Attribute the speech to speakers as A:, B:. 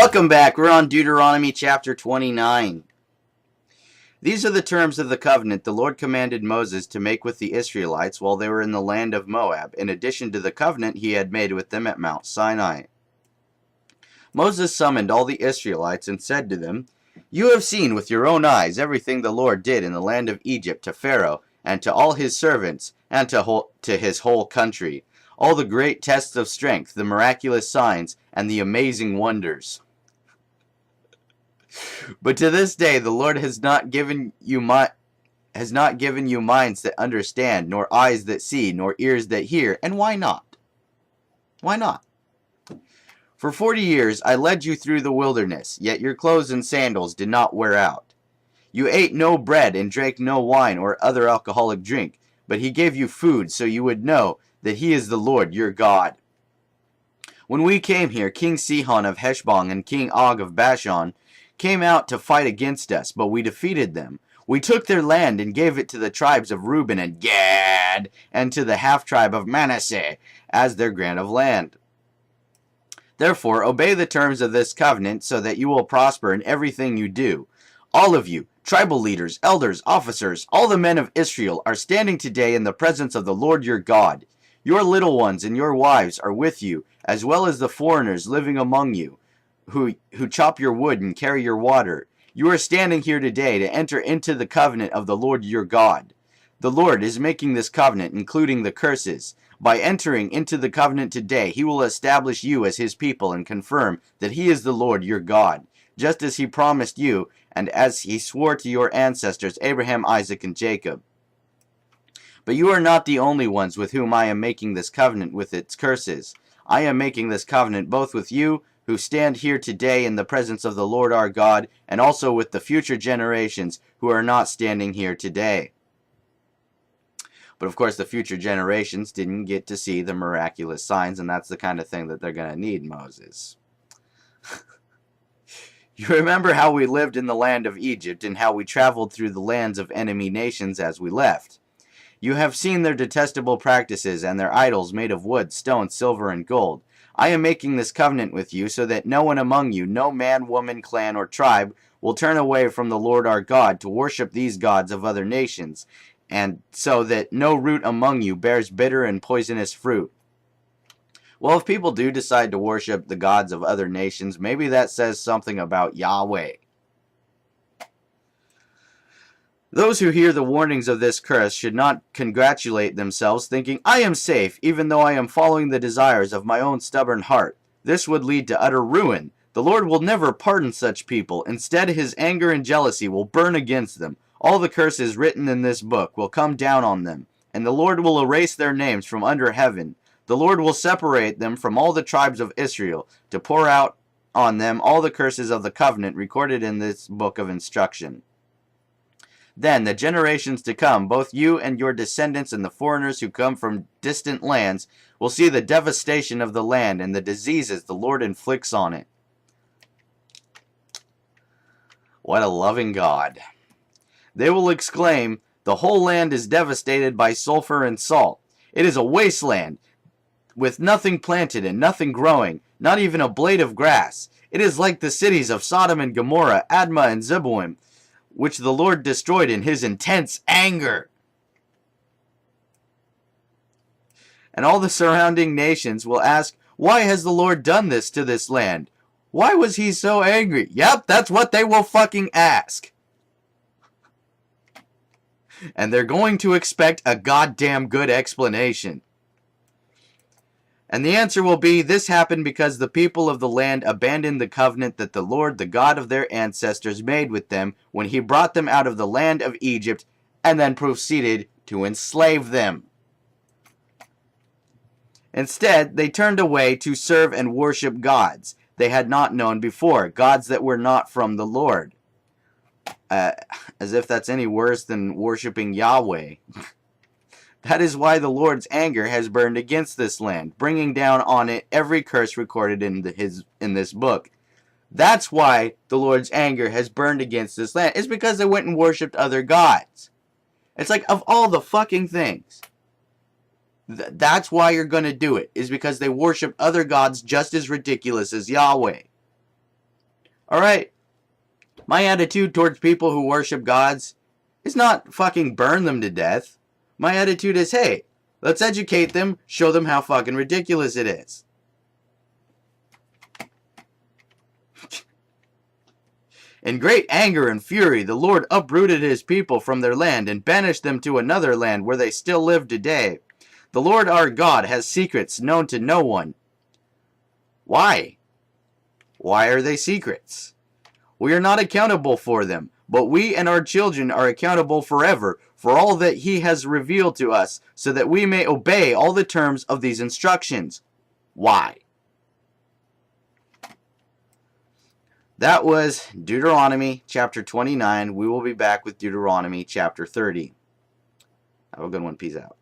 A: Welcome back. We're on Deuteronomy chapter 29. These are the terms of the covenant the Lord commanded Moses to make with the Israelites while they were in the land of Moab, in addition to the covenant he had made with them at Mount Sinai. Moses summoned all the Israelites and said to them, "You have seen with your own eyes everything the Lord did in the land of Egypt to Pharaoh and to all his servants and to his whole country, all the great tests of strength, the miraculous signs, and the amazing wonders. But to this day the Lord has not given you minds that understand, nor eyes that see, nor ears that hear." And why not? Why not? "For 40 years I led you through the wilderness, yet your clothes and sandals did not wear out. You ate no bread and drank no wine or other alcoholic drink, but he gave you food so you would know that he is the Lord your God. When we came here, King Sihon of Heshbon and King Og of Bashan came out to fight against us, but we defeated them. We took their land and gave it to the tribes of Reuben and Gad, and to the half-tribe of Manasseh as their grant of land. Therefore, obey the terms of this covenant so that you will prosper in everything you do. All of you, tribal leaders, elders, officers, all the men of Israel are standing today in the presence of the Lord your God. Your little ones and your wives are with you, as well as the foreigners living among you, who chop your wood and carry your water. You are standing here today to enter into the covenant of the Lord your God. The Lord is making this covenant, including the curses. By entering into the covenant today, he will establish you as his people and confirm that he is the Lord your God, just as he promised you and as he swore to your ancestors Abraham, Isaac, and Jacob. But you are not the only ones with whom I am making this covenant with its curses. I am making this covenant both with you, who stand here today in the presence of the Lord our God, and also with the future generations who are not standing here today." But of course the future generations didn't get to see the miraculous signs, and that's the kind of thing that they're going to need Moses. "You remember how we lived in the land of Egypt and how we traveled through the lands of enemy nations as we left. You have seen their detestable practices and their idols made of wood, stone, silver, and gold. I am making this covenant with you so that no one among you, no man, woman, clan, or tribe, will turn away from the Lord our God to worship these gods of other nations, and so that no root among you bears bitter and poisonous fruit." Well, if people do decide to worship the gods of other nations, maybe that says something about Yahweh. "Those who hear the warnings of this curse should not congratulate themselves, thinking, 'I am safe, even though I am following the desires of my own stubborn heart.' This would lead to utter ruin. The Lord will never pardon such people. Instead, his anger and jealousy will burn against them. All the curses written in this book will come down on them, and the Lord will erase their names from under heaven. The Lord will separate them from all the tribes of Israel, to pour out on them all the curses of the covenant recorded in this book of instruction. Then the generations to come, both you and your descendants and the foreigners who come from distant lands, will see the devastation of the land and the diseases the Lord inflicts on it." What a loving God. "They will exclaim, 'The whole land is devastated by sulfur and salt. It is a wasteland, with nothing planted and nothing growing, not even a blade of grass. It is like the cities of Sodom and Gomorrah, Admah and Zeboim, which the Lord destroyed in his intense anger.' And all the surrounding nations will ask, 'Why has the Lord done this to this land? Why was he so angry?' Yep, that's what they will fucking ask. And they're going to expect a goddamn good explanation. And the answer will be, this happened because the people of the land abandoned the covenant that the Lord, the God of their ancestors, made with them when he brought them out of the land of Egypt and then proceeded to enslave them. Instead, they turned away to serve and worship gods they had not known before, gods that were not from the Lord. As if that's any worse than worshiping Yahweh. That is why the Lord's anger has burned against this land, bringing down on it every curse recorded in this book. That's why the Lord's anger has burned against this land. It's because they went and worshipped other gods. It's like, of all the fucking things, that's why you're going to do it, is because they worship other gods just as ridiculous as Yahweh. Alright? My attitude towards people who worship gods is not fucking burn them to death. My attitude is, hey, let's educate them, show them how fucking ridiculous it is. In great anger and fury, the Lord uprooted his people from their land and banished them to another land where they still live today. The Lord our God has secrets known to no one. Why? Why are they secrets? We are not accountable for them, but we and our children are accountable forever for all that he has revealed to us, so that we may obey all the terms of these instructions. Why? That was Deuteronomy chapter 29. We will be back with Deuteronomy chapter 30. Have a good one. Peace out.